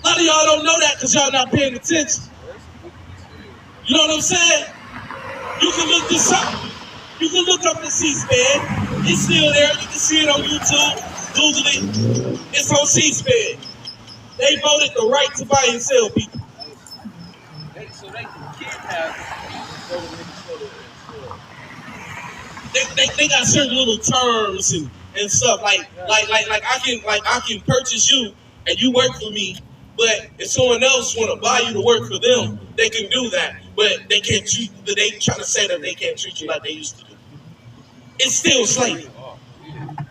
[SPEAKER 3] A lot of y'all don't know that because y'all not paying attention. You know what I'm saying? You can look this up. You can look up the C-SPAN. It's still there. You can see it on YouTube. Google it. It's on C-SPAN. They voted the right to buy and sell people.
[SPEAKER 5] So they can kidnap
[SPEAKER 3] They got certain little terms and stuff like I can purchase you and you work for me, but if someone else want to buy you to work for them, they can do that. But they can't treat. They trying to say that they can't treat you like they used to do. It's still slavery.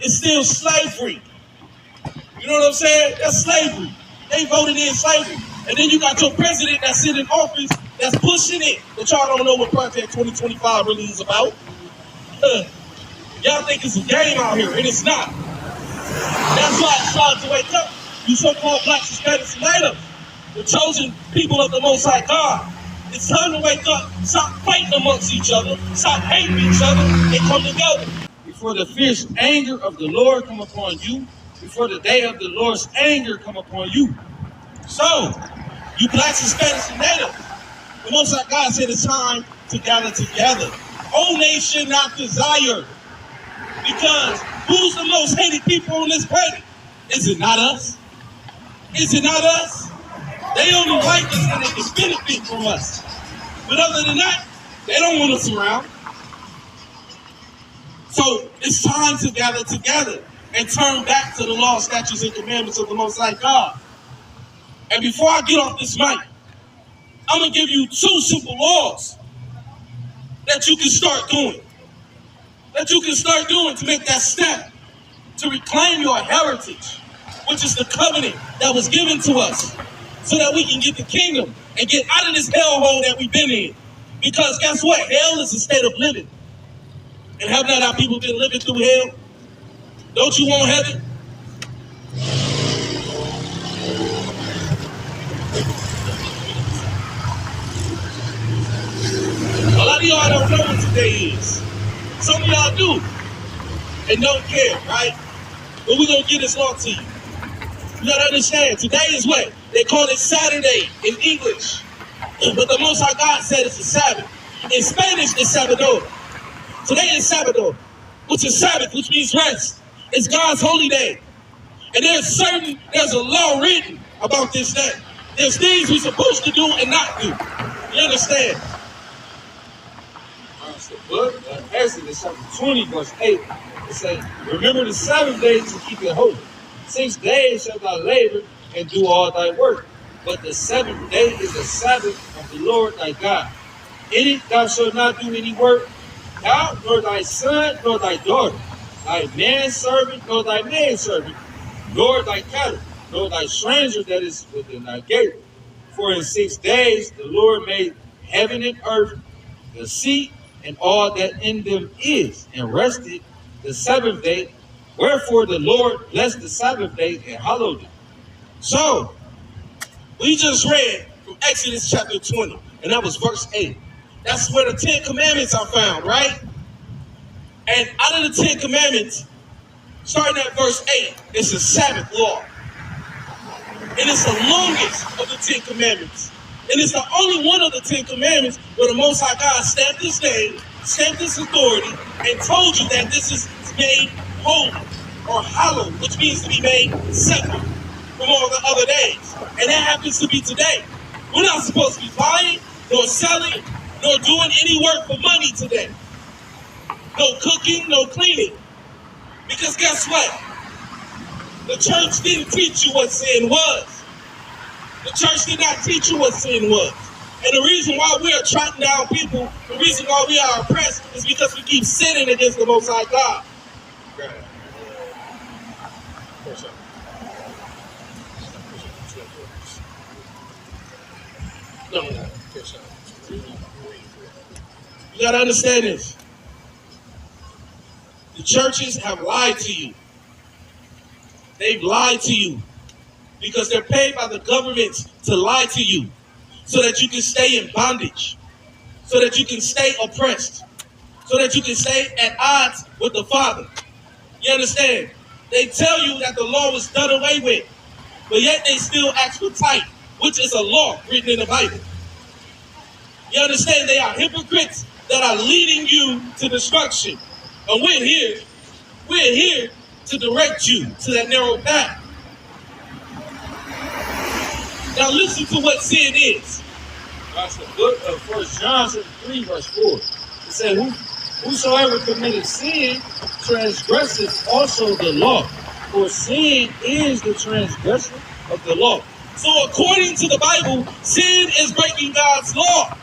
[SPEAKER 3] It's still slavery. You know what I'm saying? That's slavery. They voted in slavery. And then you got your president that's sitting in office that's pushing it. But y'all don't know what Project 2025 really is about. Y'all think it's a game out here, and it's not. That's why it's time to wake up. You so-called blacks, Hispanics, and natives, the chosen people of the Most High God. It's time to wake up, stop fighting amongst each other, stop hating each other, and come together.
[SPEAKER 2] Before the fierce anger of the Lord come upon you, before the day of the Lord's anger come upon you.
[SPEAKER 3] So, you blacks, Hispanics, and natives, the Most High God said it's time to gather together. O nation not desire. Because who's the most hated people on this planet? Is it not us? Is it not us? They only like us when they can benefit from us. But other than that, they don't want us around. So it's time to gather together and turn back to the law, statutes, and commandments of the Most High God. And before I get off this mic, I'm going to give you 2 simple laws that you can start doing. That you can start doing to make that step to reclaim your heritage, which is the covenant that was given to us, so that we can get the kingdom and get out of this hellhole that we've been in. Because guess what? Hell is a state of living. And have not our people been living through hell? Don't you want heaven? A lot of y'all don't know what today is. Some of y'all do and don't care, right? But we're going to get this law to you. You got to understand, today is what? They call it Saturday in English. But the Most High God said it's a Sabbath. In Spanish, it's Sabador. Today is Sabador, which is Sabbath, which means rest. It's God's holy day. And there's a law written about this day. There's things we're supposed to do and not do. You understand?
[SPEAKER 2] The book of Exodus chapter 20, verse 8. It says, remember the 7 days to keep it holy. 6 days shalt thou labor and do all thy work. But the 7th day is the Sabbath of the Lord thy God. In it thou shalt not do any work, thou, nor thy son, nor thy daughter, thy manservant, nor thy maidservant, nor thy cattle, nor thy stranger that is within thy gate. For in 6 days the Lord made heaven and earth, the sea, and all that in them is, and rested the seventh day. Wherefore the Lord blessed the Sabbath day and hallowed it.
[SPEAKER 3] So, we just read from Exodus chapter 20, and that was verse 8. That's where the 10 Commandments are found, right? And out of the 10 Commandments, starting at verse 8, it's the Sabbath law. And it's the longest of the 10 Commandments. And it's the only one of the 10 Commandments where the Most High God stamped his name, stamped his authority, and told you that this is made holy or hallowed, which means to be made separate from all the other days. And that happens to be today. We're not supposed to be buying, nor selling, nor doing any work for money today. No cooking, no cleaning. Because guess what? The church didn't teach you what sin was. The church did not teach you what sin was. And the reason why we are trotting down people, the reason why we are oppressed is because we keep sinning against the Most High God. No. You gotta understand this. The churches have lied to you. They've lied to you because they're paid by the government to lie to you so that you can stay in bondage, so that you can stay oppressed, so that you can stay at odds with the Father. You understand? They tell you that the law was done away with, but yet they still ask for tithe, which is a law written in the Bible. You understand? They are hypocrites that are leading you to destruction. And we're here to direct you to that narrow path. Now listen to what sin is.
[SPEAKER 2] That's the book of 1 John 3, verse 4. It said, whosoever committed sin transgresseth also the law. For sin is the transgression of the law.
[SPEAKER 3] So according to the Bible, sin is breaking God's law.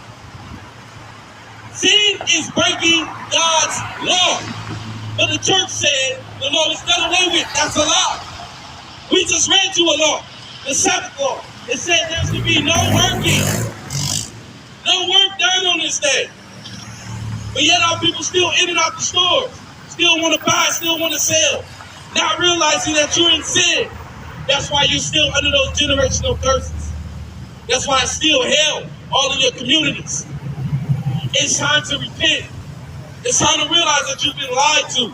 [SPEAKER 3] Sin is breaking God's law. But the church said the law is done away with. That's a lie. We just read you a law, the Sabbath law. It said there's to be no working. No work done on this day. But yet our people still in and out the stores. Still want to buy, still want to sell. Not realizing that you're in sin. That's why you're still under those generational curses. That's why it's still hell all in your communities. It's time to repent. It's time to realize that you've been lied to.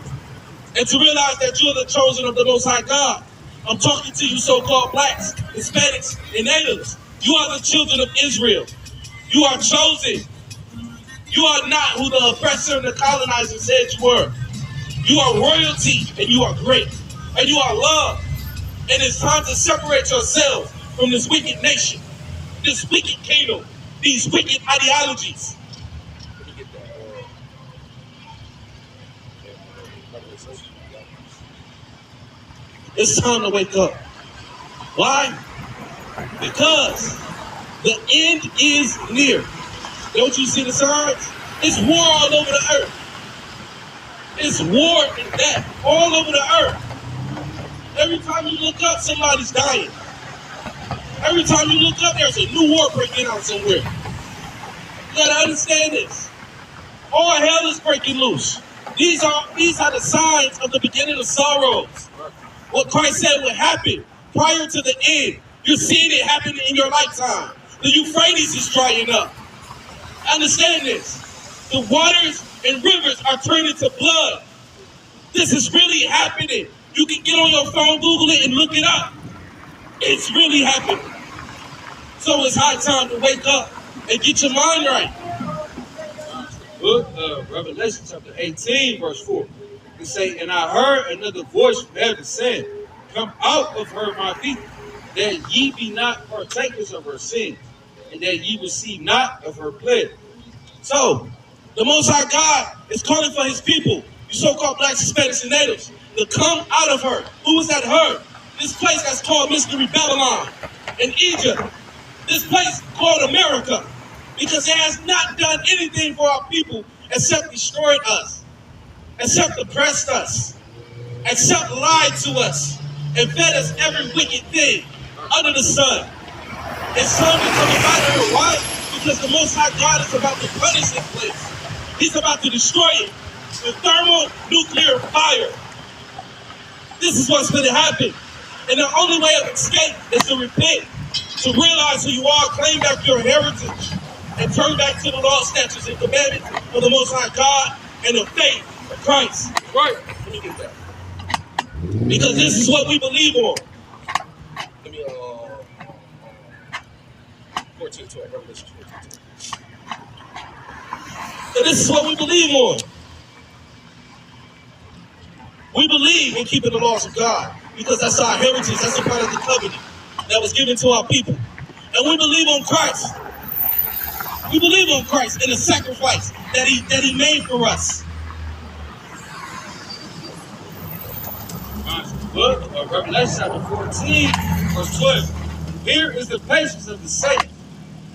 [SPEAKER 3] And to realize that you're the chosen of the Most High God. I'm talking to you so-called blacks, Hispanics, and natives. You are the children of Israel. You are chosen. You are not who the oppressor and the colonizer said you were. You are royalty, and you are great. And you are loved. And it's time to separate yourselves from this wicked nation, this wicked kingdom, these wicked ideologies. It's time to wake up. Why? Because the end is near. Don't you see the signs? It's war all over the earth. It's war and death all over the earth. Every time you look up, somebody's dying. Every time you look up, there's a new war breaking out somewhere. You gotta understand this. All hell is breaking loose. These are the signs of the beginning of sorrows. What Christ said would happen prior to the end. You're seeing it happen in your lifetime. The Euphrates is drying up. Understand this. The waters and rivers are turning to blood. This is really happening. You can get on your phone, Google it, and look it up. It's really happening. So it's high time to wake up and get your mind right.
[SPEAKER 2] Book of Revelation chapter 18, verse 4. It say, and I heard another voice from heaven saying, come out of her, my people, that ye be not partakers of her sins, and that ye receive not of her plague.
[SPEAKER 3] So, the Most High God is calling for his people, you so-called blacks, Hispanics, and natives, to come out of her. Who is that her? This place that's called Mystery Babylon in Egypt. This place called America. Because it has not done anything for our people except destroyed us, except oppressed us. except lied to us and fed us every wicked thing under the sun. And some will come about her. Why? Because the Most High God is about to punish this place. He's about to destroy it with thermonuclear fire. This is what's going to happen. And the only way of escape is to repent, to realize who you are, claim back your heritage, and turn back to the law, statutes, and commandments of the Most High God and the faith of Christ. Right? Let me get that. Because this is what we believe on. Let me, 14:12, Revelation 14:12. So this is what we believe on. We believe in keeping the laws of God because that's our heritage. That's a part of the covenant that was given to our people. And we believe on Christ. We believe on Christ and the sacrifice that he made for us. Book of Revelation chapter 14, verse 12. Here is the patience of the saints.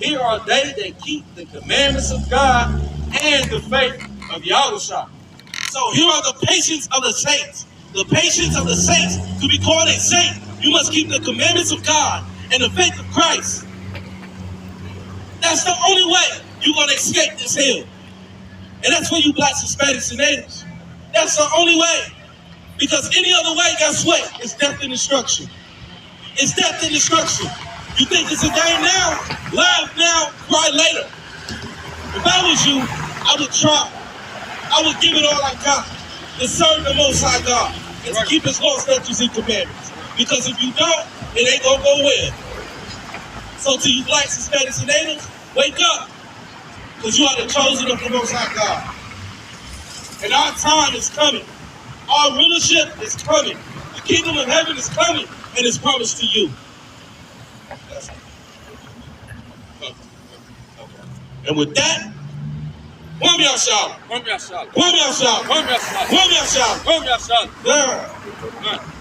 [SPEAKER 3] Here are they that keep the commandments of God and the faith of Yahushua. So here are the patience of the saints. The patience of the saints. To be called a saint, you must keep the commandments of God and the faith of Christ. That's the only way you're going to escape this hell. And that's for you blacks, Hispanics, and natives. That's the only way. Because any other way, guess what? It's death and destruction. It's death and destruction. You think it's a game now? Laugh now, cry later. If I was you, I would try. I would give it all I got to serve the Most High God and to keep His laws, statutes, and commandments. Because if you don't, it ain't gonna go well. So to you blacks, Hispanics, and natives, wake up. Because you are the chosen of the Most High God. And our time is coming. Our rulership is coming. The kingdom of heaven is coming, and it's promised to you. And with that, Kwame Ashala. Kwame Ashala. Kwame Ashala. Kwame Ashala. Kwame Ashala. Kwame Ashala. Kwame Ashala.